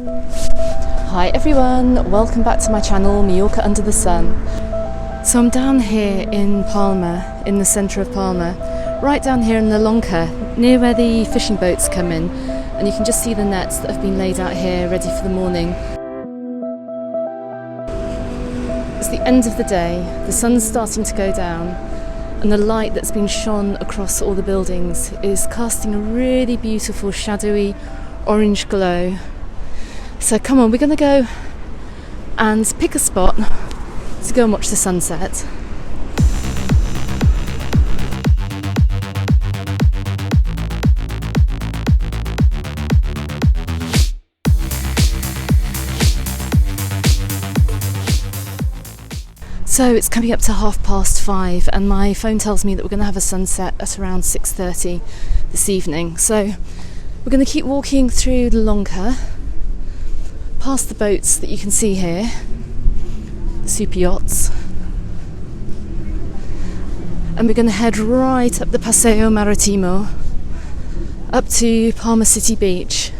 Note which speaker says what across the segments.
Speaker 1: Hi everyone, welcome back to my channel Mallorca Under the Sun. So I'm down here in Palma, in the centre of Palma, right down here in the Lonja, near where the fishing boats come in, and you can just see the nets that have been laid out here ready for the morning. It's the end of the day, the sun's starting to go down, and the light that's been shone across all the buildings is casting a really beautiful shadowy orange glow. So come on, we're going to go and pick a spot to go and watch the sunset. So it's coming up to 5:30 and my phone tells me that we're going to have a sunset at around 6:30 this evening. So we're going to keep walking through the Lonja, past the boats that you can see here, the super yachts, and we're going to head right up the Paseo Maritimo up to Palma City Beach.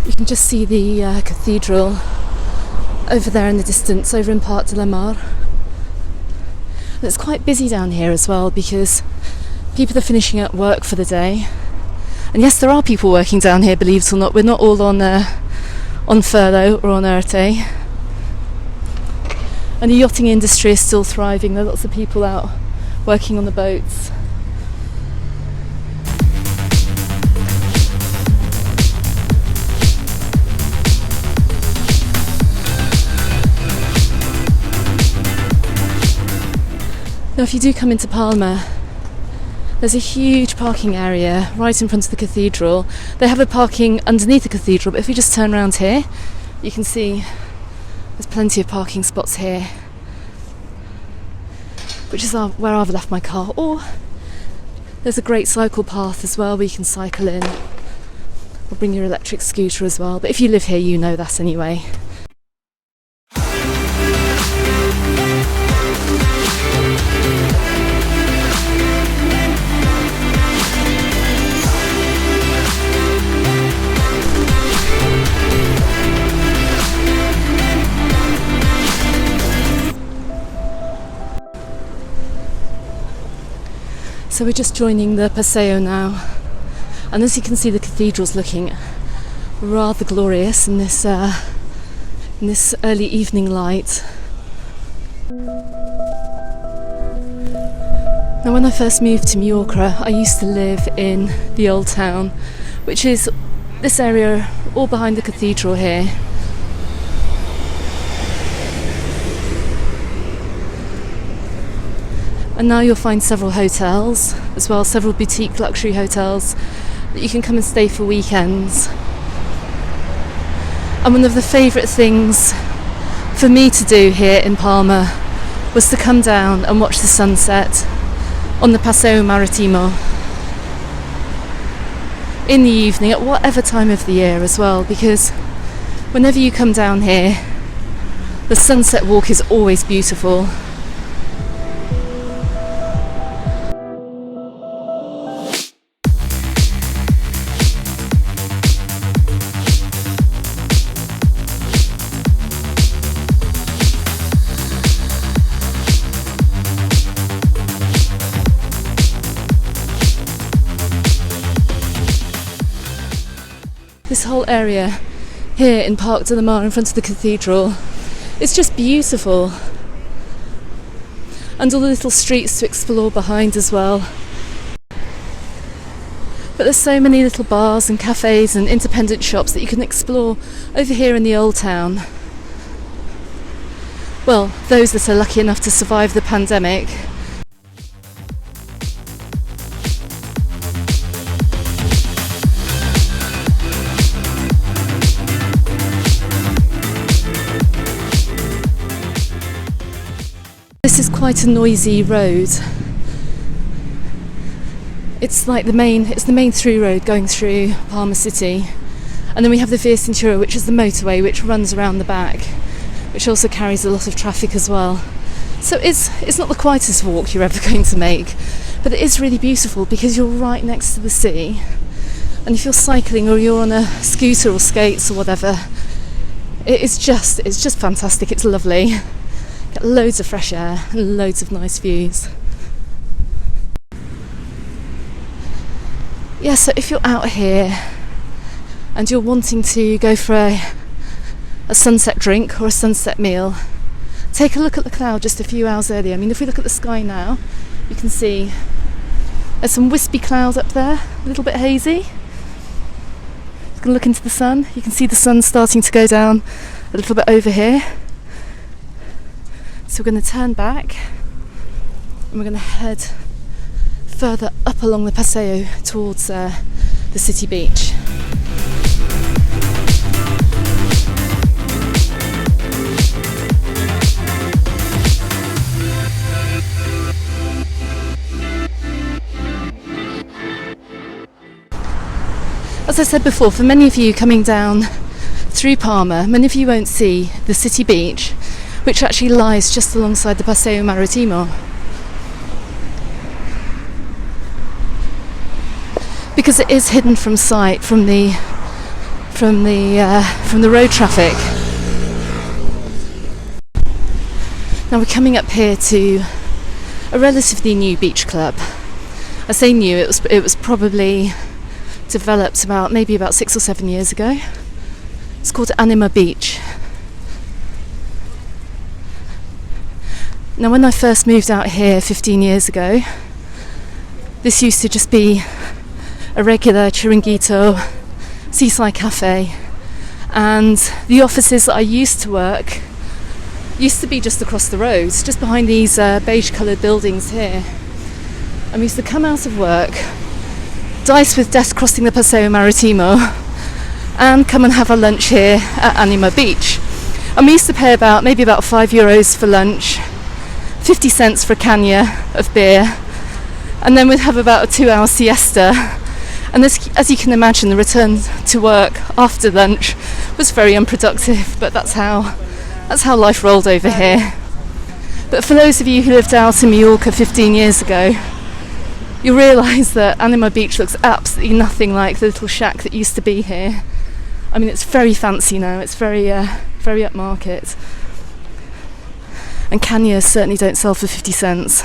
Speaker 1: You can just see the cathedral over there in the distance, over in Parc de la Mar. And it's quite busy down here as well because people are finishing up work for the day. And yes, there are people working down here, believe it or not. We're not all on furlough or on ERTE. And the yachting industry is still thriving. There are lots of people out working on the boats. Now if you do come into Palma, there's a huge parking area right in front of the cathedral. They have a parking underneath the cathedral, but if you just turn around here, you can see there's plenty of parking spots here, which is where I've left my car. Or there's a great cycle path as well where you can cycle in, or bring your electric scooter as well. But if you live here, you know that anyway. So we're just joining the Paseo now, and as you can see, the cathedral's looking rather glorious in this early evening light. Now when I first moved to Majorca, I used to live in the old town, which is this area all behind the cathedral here. And now you'll find several hotels as well, several boutique luxury hotels that you can come and stay for weekends. And one of the favourite things for me to do here in Palma was to come down and watch the sunset on the Paseo Maritimo in the evening at whatever time of the year as well, because whenever you come down here, the sunset walk is always beautiful. This whole area here in Parc de la Mar in front of the cathedral is just beautiful, and all the little streets to explore behind as well. But there's so many little bars and cafes and independent shops that you can explore over here in the old town. Well, those that are lucky enough to survive the pandemic. This is quite a noisy road. It's like the main through road going through Palma City, And then we have the Via Cintura, which is the motorway which runs around the back, which also carries a lot of traffic as well. So it's not the quietest walk you're ever going to make, but it is really beautiful because you're right next to the sea. And if you're cycling or you're on a scooter or skates or whatever, it's just fantastic. It's lovely. Get loads of fresh air and loads of nice views. Yeah, so if you're out here and you're wanting to go for a sunset drink or a sunset meal, take a look at the cloud just a few hours earlier. I mean, if we look at the sky now, you can see there's some wispy clouds up there, a little bit hazy. You can look into the sun, you can see the sun starting to go down a little bit over here. So we're going to turn back and we're going to head further up along the Paseo towards the city beach. As I said before, for many of you coming down through Palma, many of you won't see the city beach, which actually lies just alongside the Paseo Maritimo. Because it is hidden from sight from the road traffic. Now we're coming up here to a relatively new beach club. I say new, it was probably developed maybe about 6 or 7 years ago. It's called Anima Beach. Now when I first moved out here 15 years ago, this used to just be a regular chiringuito seaside cafe, and the offices that I used to work used to be just across the road, just behind these beige coloured buildings here. And we used to come out of work, dice with death crossing the Paseo Maritimo, and come and have our lunch here at Anima Beach. And we used to pay maybe about €5 for lunch, 50 cents for a canya of beer, and then we'd have about a 2-hour siesta. And as you can imagine, the return to work after lunch was very unproductive, but that's how life rolled over here. But for those of you who lived out in Majorca 15 years ago, you realise that Anima Beach looks absolutely nothing like the little shack that used to be here. I mean, it's very fancy now, it's very upmarket. And canyas certainly don't sell for 50 cents.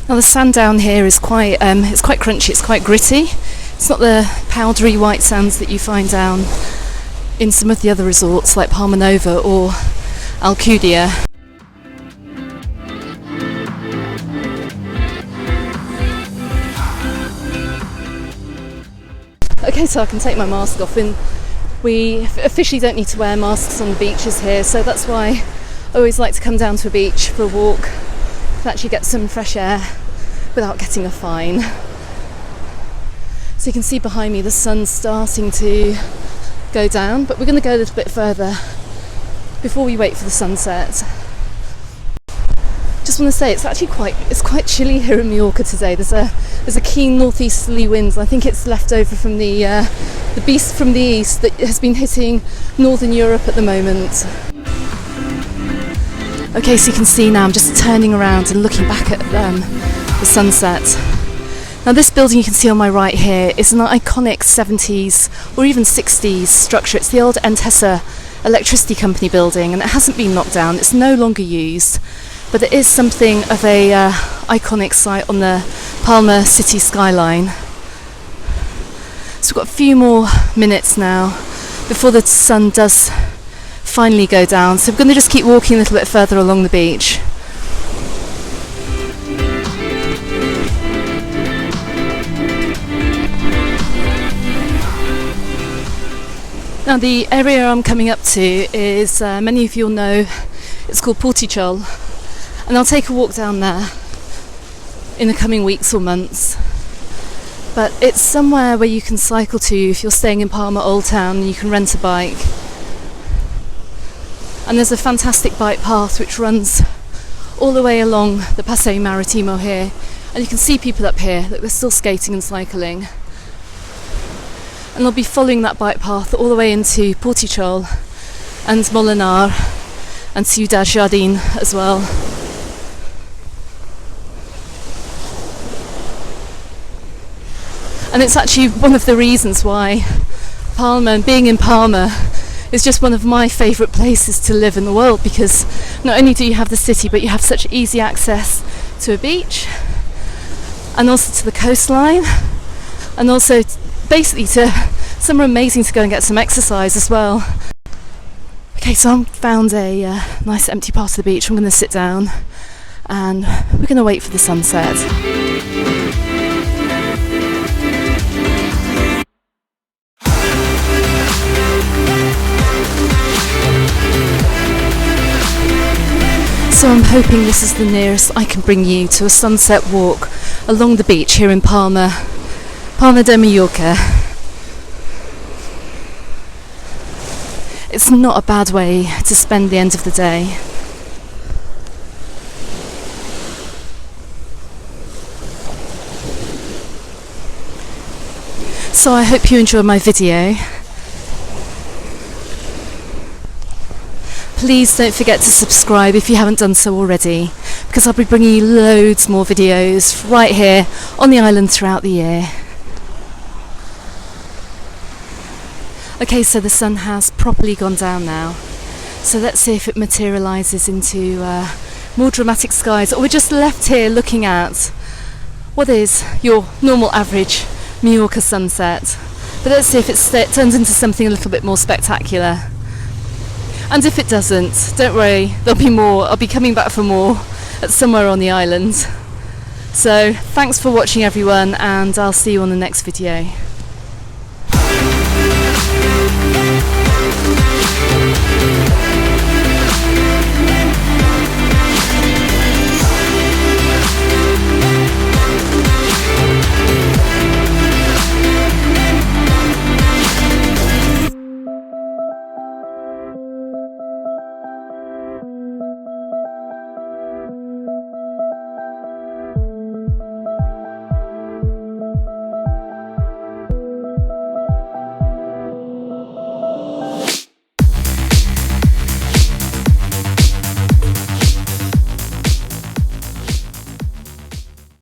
Speaker 1: Now the sand down here is quite crunchy, it's quite gritty. It's not the powdery white sands that you find down in some of the other resorts like Palma Nova or Alcudia. Okay, so I can take my mask off, and we officially don't need to wear masks on the beaches here, so that's why I always like to come down to a beach for a walk to actually get some fresh air without getting a fine. So you can see behind me the sun's starting to go down, but we're going to go a little bit further before we wait for the sunset. Just want to say it's quite chilly here in Majorca today. There's a keen northeasterly wind, and I think it's left over from the beast from the east that has been hitting northern Europe at the moment. Okay, so you can see now I'm just turning around and looking back at the sunset. Now this building you can see on my right here is an iconic 70s or even 60s structure. It's the old Entesa electricity company building, and it hasn't been knocked down. It's no longer used, but it is something of a iconic site on the Palma city skyline. So we've got a few more minutes now before the sun does finally go down, so we're going to just keep walking a little bit further along the beach. Now the area I'm coming up to is, many of you will know, it's called Porticciol, And I'll take a walk down there in the coming weeks or months. But it's somewhere where you can cycle to if you're staying in Palma Old Town, and you can rent a bike. And there's a fantastic bike path which runs all the way along the Paseo Maritimo here, and you can see people up here. Look, they're still skating and cycling. And I'll be following that bike path all the way into Portichol and Molinar and Ciudad Jardín as well. And it's actually one of the reasons why Palma, and being in Palma, is just one of my favourite places to live in the world, because not only do you have the city, but you have such easy access to a beach, and also to the coastline, and also basically to somewhere amazing to go and get some exercise as well. Okay, so I found a nice empty part of the beach. I'm going to sit down and we're going to wait for the sunset. So I'm hoping this is the nearest I can bring you to a sunset walk along the beach here in Palma de Mallorca. It's not a bad way to spend the end of the day. So I hope you enjoyed my video. Please don't forget to subscribe if you haven't done so already, because I'll be bringing you loads more videos right here on the island throughout the year. Okay, so the sun has properly gone down now, so let's see if it materialises into more dramatic skies, or we're just left here looking at what is your normal average Mallorca sunset. But let's see if it turns into something a little bit more spectacular. And if it doesn't, don't worry, there'll be more. I'll be coming back for more at somewhere on the island. So thanks for watching everyone, and I'll see you on the next video.